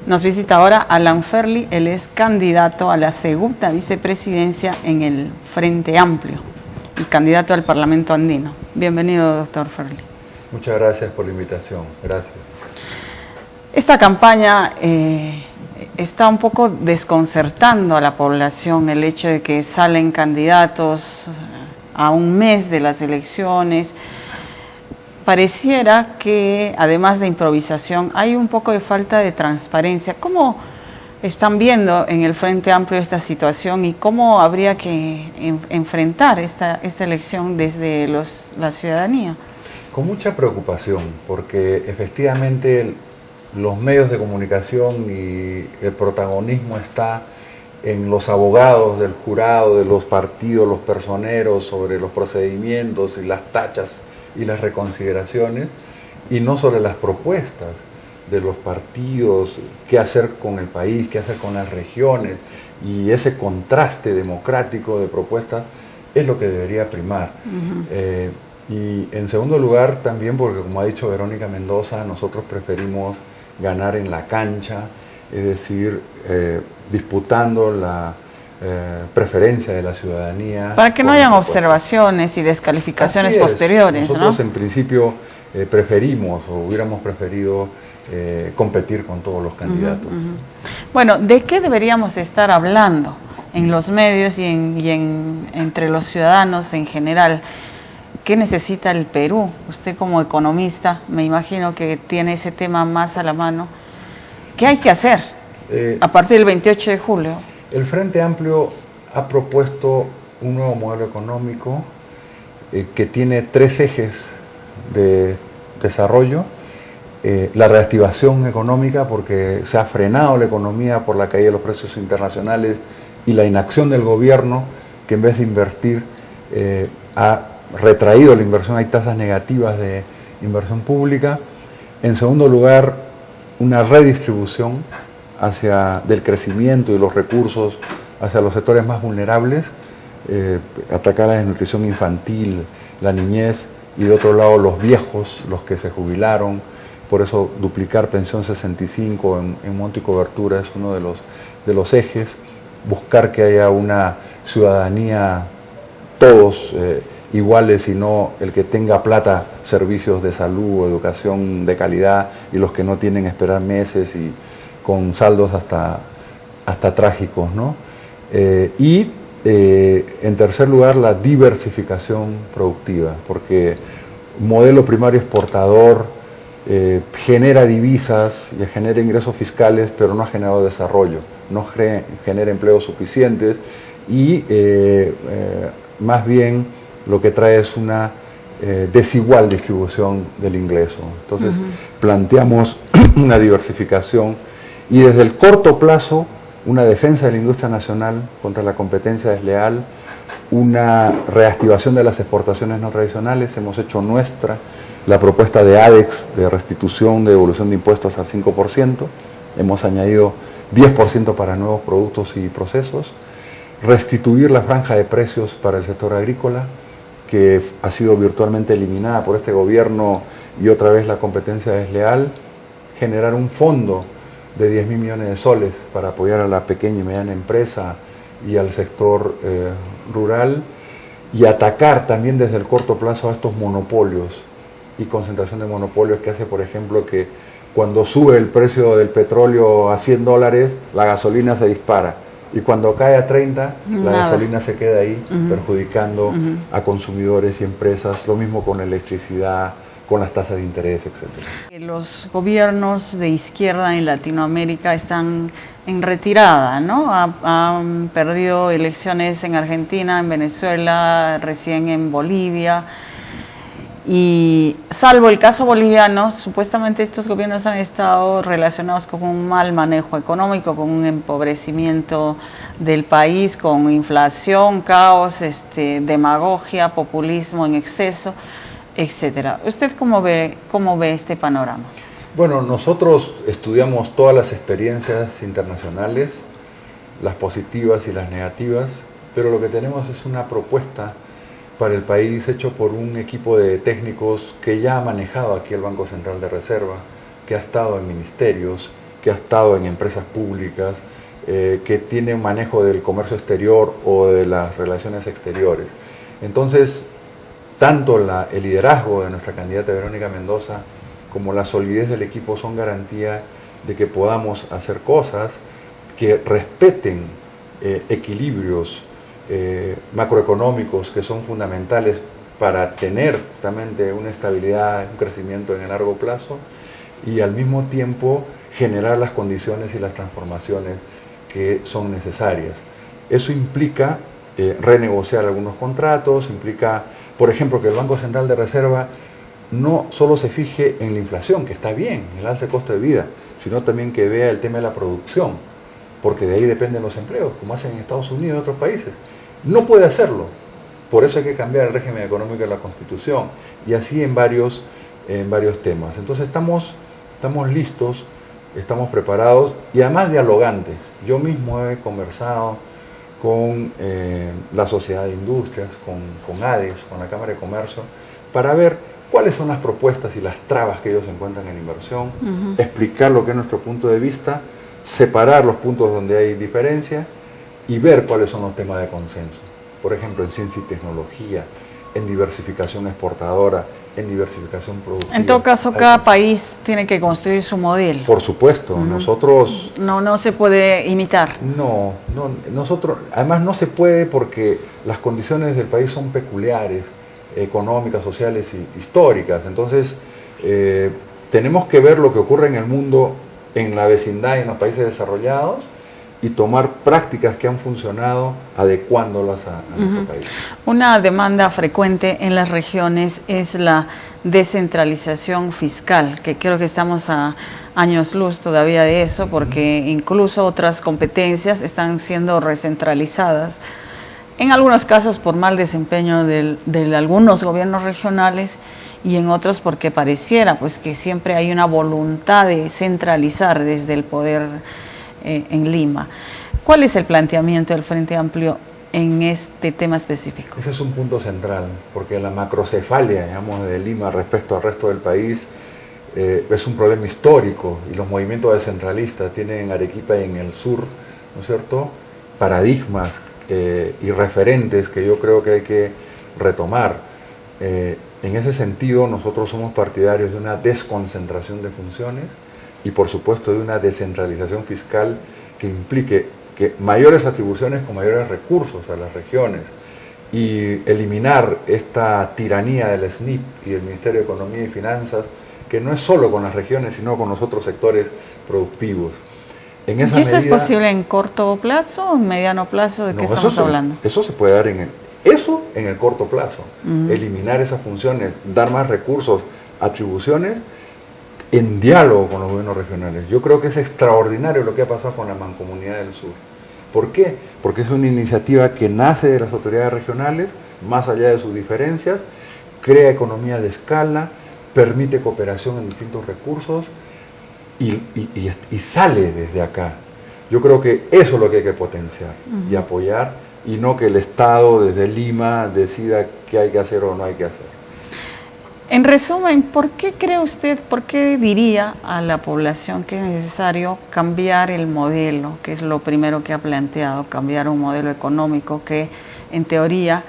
Nos visita ahora Alan Ferli, él es candidato a la segunda vicepresidencia en el Frente Amplio y candidato al Parlamento Andino. Bienvenido, doctor Ferli. Muchas gracias por la invitación, gracias. Esta campaña está un poco desconcertando a la población, el hecho de que salen candidatos a un mes de las elecciones. Pareciera que, además de improvisación, hay un poco de falta de transparencia. ¿Cómo están viendo en el Frente Amplio esta situación y cómo habría que enfrentar esta elección desde la ciudadanía? Con mucha preocupación, porque efectivamente los medios de comunicación y el protagonismo está en los abogados del jurado, de los partidos, los personeros, sobre los procedimientos y las tachas y las reconsideraciones, y no sobre las propuestas de los partidos, qué hacer con el país, qué hacer con las regiones, y ese contraste democrático de propuestas es lo que debería primar. Y en segundo lugar también porque, como ha dicho Verónica Mendoza, nosotros preferimos ganar en la cancha, es decir, disputando la preferencia de la ciudadanía. Para que no hayan observaciones y descalificaciones posteriores, nosotros, ¿no? En principio preferimos o hubiéramos preferido competir con todos los candidatos. Bueno, ¿de qué deberíamos estar hablando en los medios y entre los ciudadanos en general? ¿Qué necesita el Perú? Usted como economista, me imagino que tiene ese tema más a la mano. ¿Qué hay que hacer a partir del 28 de julio? El Frente Amplio ha propuesto un nuevo modelo económico que tiene 3 ejes de desarrollo. La reactivación económica, porque se ha frenado la economía por la caída de los precios internacionales y la inacción del gobierno, que en vez de invertir ha retraído la inversión, hay tasas negativas de inversión pública. En segundo lugar, una redistribución del crecimiento y los recursos hacia los sectores más vulnerables, atacar la desnutrición infantil, la niñez, y de otro lado los viejos, los que se jubilaron. Por eso duplicar pensión 65 en monto y cobertura es uno de los ejes. Buscar que haya una ciudadanía todos iguales, y no el que tenga plata, servicios de salud o educación de calidad, y los que no tienen esperar meses y con saldos hasta trágicos, ¿no? En tercer lugar, la diversificación productiva, porque un modelo primario exportador genera divisas y genera ingresos fiscales, pero no ha generado desarrollo, no genera empleos suficientes, y más bien lo que trae es una desigual distribución del ingreso. Entonces, planteamos una diversificación y desde el corto plazo una defensa de la industria nacional contra la competencia desleal, una reactivación de las exportaciones no tradicionales. Hemos hecho nuestra la propuesta de ADEX de restitución, de devolución de impuestos al 5%, hemos añadido 10% para nuevos productos y procesos, restituir la franja de precios para el sector agrícola, que ha sido virtualmente eliminada por este gobierno, y otra vez la competencia desleal, generar un fondo de 10.000 millones de soles para apoyar a la pequeña y mediana empresa y al sector rural, y atacar también desde el corto plazo a estos monopolios y concentración de monopolios que hace, por ejemplo, que cuando sube el precio del petróleo a $100, la gasolina se dispara, y cuando cae a 30, la gasolina se queda ahí, perjudicando a consumidores y empresas. Lo mismo con la electricidad, con las tasas de interés, etc. Los gobiernos de izquierda en Latinoamérica están en retirada, ¿no? Han perdido elecciones en Argentina, en Venezuela, recién en Bolivia. Y salvo el caso boliviano, supuestamente estos gobiernos han estado relacionados con un mal manejo económico, con un empobrecimiento del país, con inflación, caos, demagogia, populismo en exceso, etcétera. ¿Usted cómo ve este panorama? Bueno, nosotros estudiamos todas las experiencias internacionales, las positivas y las negativas, pero lo que tenemos es una propuesta para el país hecho por un equipo de técnicos que ya ha manejado aquí el Banco Central de Reserva, que ha estado en ministerios, que ha estado en empresas públicas, que tiene manejo del comercio exterior o de las relaciones exteriores. Entonces, tanto el liderazgo de nuestra candidata Verónica Mendoza como la solidez del equipo son garantía de que podamos hacer cosas que respeten equilibrios macroeconómicos que son fundamentales para tener justamente una estabilidad, un crecimiento en el largo plazo, y al mismo tiempo generar las condiciones y las transformaciones que son necesarias. Eso implica renegociar algunos contratos, implica, por ejemplo, que el Banco Central de Reserva no solo se fije en la inflación, que está bien, el alza de costo de vida, sino también que vea el tema de la producción, porque de ahí dependen los empleos, como hacen en Estados Unidos y en otros países. No puede hacerlo, por eso hay que cambiar el régimen económico de la Constitución, y así en varios temas. Entonces estamos listos, estamos preparados y además dialogantes. Yo mismo he conversado con la Sociedad de Industrias, con ADES, con la Cámara de Comercio, para ver cuáles son las propuestas y las trabas que ellos encuentran en inversión, explicar lo que es nuestro punto de vista, separar los puntos donde hay diferencia y ver cuáles son los temas de consenso. Por ejemplo, en ciencia y tecnología, en diversificación exportadora, en diversificación productiva. En todo caso, cada país tiene que construir su modelo. Por supuesto, nosotros... No se puede imitar. No, nosotros, además no se puede porque las condiciones del país son peculiares, económicas, sociales y históricas. Entonces, tenemos que ver lo que ocurre en el mundo, en la vecindad y en los países desarrollados, y tomar prácticas que han funcionado, adecuándolas a nuestro país. Una demanda frecuente en las regiones es la descentralización fiscal, que creo que estamos a años luz todavía de eso, porque incluso otras competencias están siendo recentralizadas, en algunos casos por mal desempeño de algunos gobiernos regionales, y en otros porque pareciera pues que siempre hay una voluntad de centralizar desde el poder en Lima. ¿Cuál es el planteamiento del Frente Amplio en este tema específico? Ese es un punto central, porque la macrocefalia, digamos, de Lima respecto al resto del país es un problema histórico, y los movimientos descentralistas tienen en Arequipa y en el sur, ¿no es cierto?, paradigmas y referentes que yo creo que hay que retomar. En ese sentido, nosotros somos partidarios de una desconcentración de funciones y, por supuesto, de una descentralización fiscal que implique que mayores atribuciones con mayores recursos a las regiones, y eliminar esta tiranía del SNIP y del Ministerio de Economía y Finanzas, que no es solo con las regiones, sino con los otros sectores productivos. ¿Y eso es posible en corto plazo o en mediano plazo? ¿De qué estamos hablando? Eso se puede dar en el corto plazo. Eliminar esas funciones, dar más recursos, atribuciones, en diálogo con los gobiernos regionales. Yo creo que es extraordinario lo que ha pasado con la Mancomunidad del Sur. ¿Por qué? Porque es una iniciativa que nace de las autoridades regionales, más allá de sus diferencias, crea economía de escala, permite cooperación en distintos recursos y sale desde acá. Yo creo que eso es lo que hay que potenciar y apoyar, y no que el Estado desde Lima decida qué hay que hacer o no hay que hacer. En resumen, ¿por qué cree usted, por qué diría a la población que es necesario cambiar el modelo, que es lo primero que ha planteado, cambiar un modelo económico que en teoría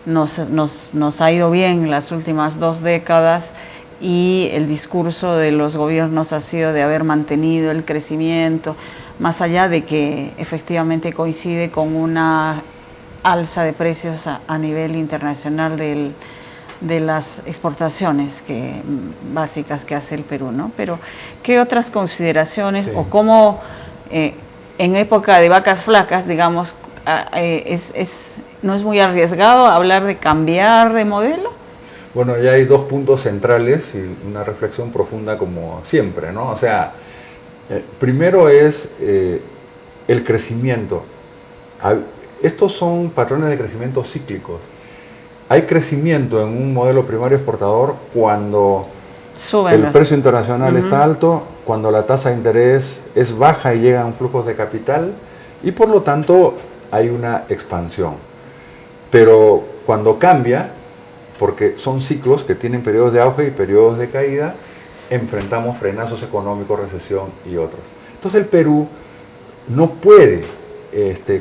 nos ha ido bien en las últimas 2 décadas, y el discurso de los gobiernos ha sido de haber mantenido el crecimiento, más allá de que efectivamente coincide con una alza de precios a nivel internacional de las exportaciones básicas que hace el Perú, ¿no? Pero, ¿qué otras consideraciones o cómo en época de vacas flacas, digamos, no es muy arriesgado hablar de cambiar de modelo? Bueno, ya hay 2 puntos centrales y una reflexión profunda como siempre, ¿no? O sea, primero es el crecimiento. Estos son patrones de crecimiento cíclicos. Hay crecimiento en un modelo primario exportador cuando el precio internacional está alto, cuando la tasa de interés es baja y llegan flujos de capital, y por lo tanto hay una expansión. Pero cuando cambia, porque son ciclos que tienen periodos de auge y periodos de caída, enfrentamos frenazos económicos, recesión y otros. Entonces el Perú no puede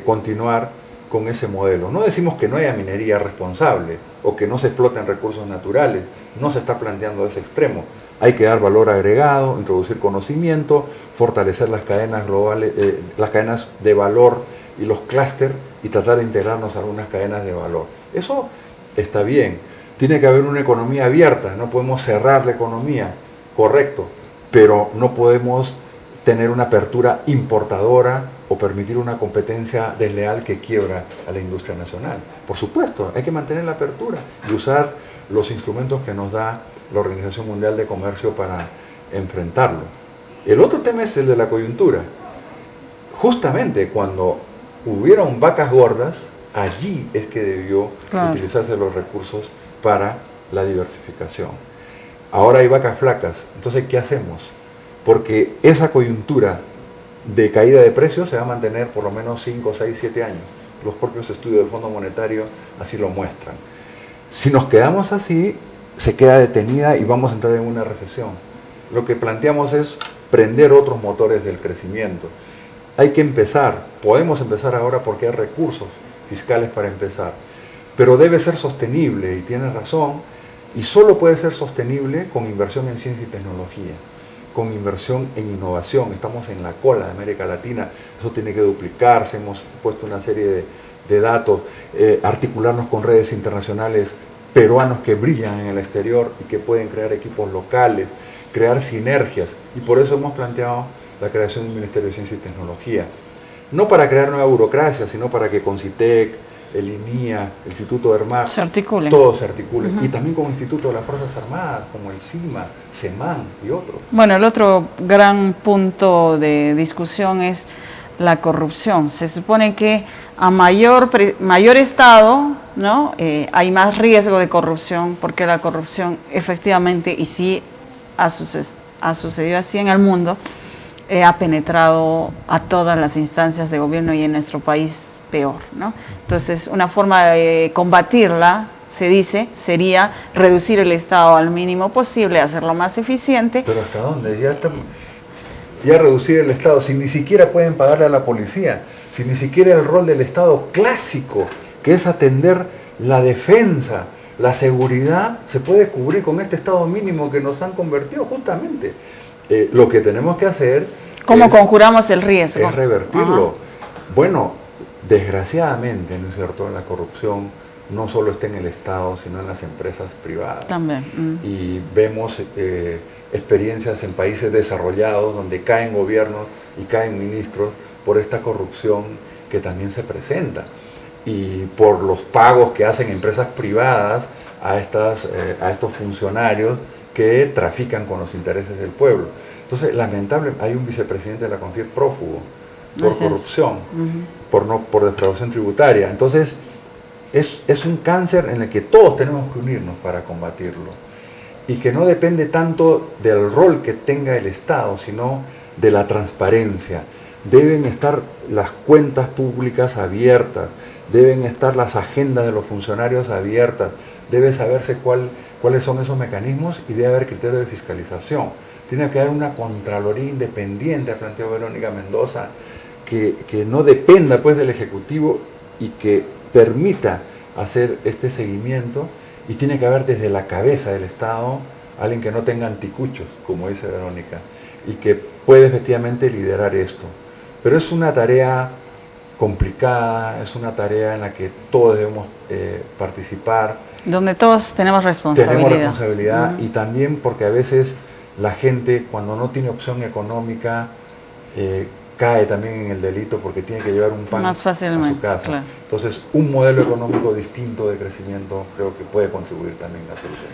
continuar con ese modelo. No decimos que no haya minería responsable o que no se exploten recursos naturales, no se está planteando ese extremo. Hay que dar valor agregado, introducir conocimiento, fortalecer las cadenas globales, las cadenas de valor y los clústeres y tratar de integrarnos a algunas cadenas de valor. Eso está bien. Tiene que haber una economía abierta, no podemos cerrar la economía, correcto, pero no podemos tener una apertura importadora o permitir una competencia desleal que quiebra a la industria nacional. Por supuesto, hay que mantener la apertura y usar los instrumentos que nos da la Organización Mundial de Comercio para enfrentarlo. El otro tema es el de la coyuntura. Justamente cuando hubieron vacas gordas, allí es que debió utilizarse los recursos para la diversificación. Ahora hay vacas flacas, entonces ¿qué hacemos? Porque esa coyuntura de caída de precios se va a mantener por lo menos 5, 6, 7 años. Los propios estudios del Fondo Monetario así lo muestran. Si nos quedamos así, se queda detenida y vamos a entrar en una recesión. Lo que planteamos es prender otros motores del crecimiento. Hay que empezar, podemos empezar ahora porque hay recursos fiscales para empezar, pero debe ser sostenible, y tienes razón, y solo puede ser sostenible con inversión en ciencia y tecnología, con inversión en innovación. Estamos en la cola de América Latina, eso tiene que duplicarse, hemos puesto una serie de datos, articularnos con redes internacionales peruanos que brillan en el exterior y que pueden crear equipos locales, crear sinergias, y por eso hemos planteado la creación de un Ministerio de Ciencia y Tecnología, no para crear nueva burocracia, sino para que CONCITEC, el INIA, el Instituto de ERMAC, todos se articulen, y también con institutos de las Fuerzas Armadas, como el CIMA, CEMAN y otros. Bueno, el otro gran punto de discusión es la corrupción. Se supone que a mayor Estado, ¿no? Hay más riesgo de corrupción, porque la corrupción efectivamente, y sí ha sucedido así en el mundo, ha penetrado a todas las instancias de gobierno, y en nuestro país peor, ¿no? Entonces, una forma de combatirla, se dice, sería reducir el Estado al mínimo posible, hacerlo más eficiente. ¿Pero hasta dónde? Ya reducir el Estado, si ni siquiera pueden pagarle a la policía, si ni siquiera el rol del Estado clásico, que es atender la defensa, la seguridad, se puede cubrir con este Estado mínimo que nos han convertido justamente. Lo que tenemos que hacer... ¿Cómo conjuramos el riesgo? Es revertirlo. Bueno, desgraciadamente, ¿no es cierto?, la corrupción no solo está en el Estado, sino en las empresas privadas. También. Y vemos experiencias en países desarrollados donde caen gobiernos y caen ministros por esta corrupción que también se presenta, y por los pagos que hacen empresas privadas a estos funcionarios que trafican con los intereses del pueblo. Entonces, lamentablemente, hay un vicepresidente de la CONFIEP prófugo por corrupción, por defraudación tributaria. Entonces, es un cáncer en el que todos tenemos que unirnos para combatirlo, y que no depende tanto del rol que tenga el Estado, sino de la transparencia. Deben estar las cuentas públicas abiertas, deben estar las agendas de los funcionarios abiertas, debe saberse cuáles son esos mecanismos, y debe haber criterios de fiscalización. Tiene que haber una Contraloría independiente, ha planteado Verónica Mendoza, que no dependa pues del Ejecutivo y que permita hacer este seguimiento, y tiene que haber desde la cabeza del Estado alguien que no tenga anticuchos, como dice Verónica, y que puede efectivamente liderar esto. Pero es una tarea complicada, es una tarea en la que todos debemos participar. Donde todos tenemos responsabilidad. Y también porque a veces la gente, cuando no tiene opción económica, cae también en el delito, porque tiene que llevar un pan más fácilmente, a su casa. Claro. Entonces, un modelo económico distinto de crecimiento creo que puede contribuir también a la solución.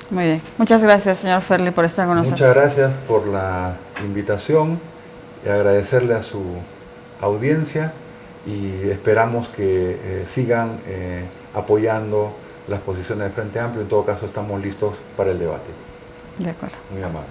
Muy bien. Muchas gracias, señor Ferli, por estar con nosotros. Muchas gracias por la invitación, y agradecerle a su audiencia, y esperamos que sigan apoyando las posiciones del Frente Amplio. En todo caso, estamos listos para el debate. De acuerdo. Muy amable.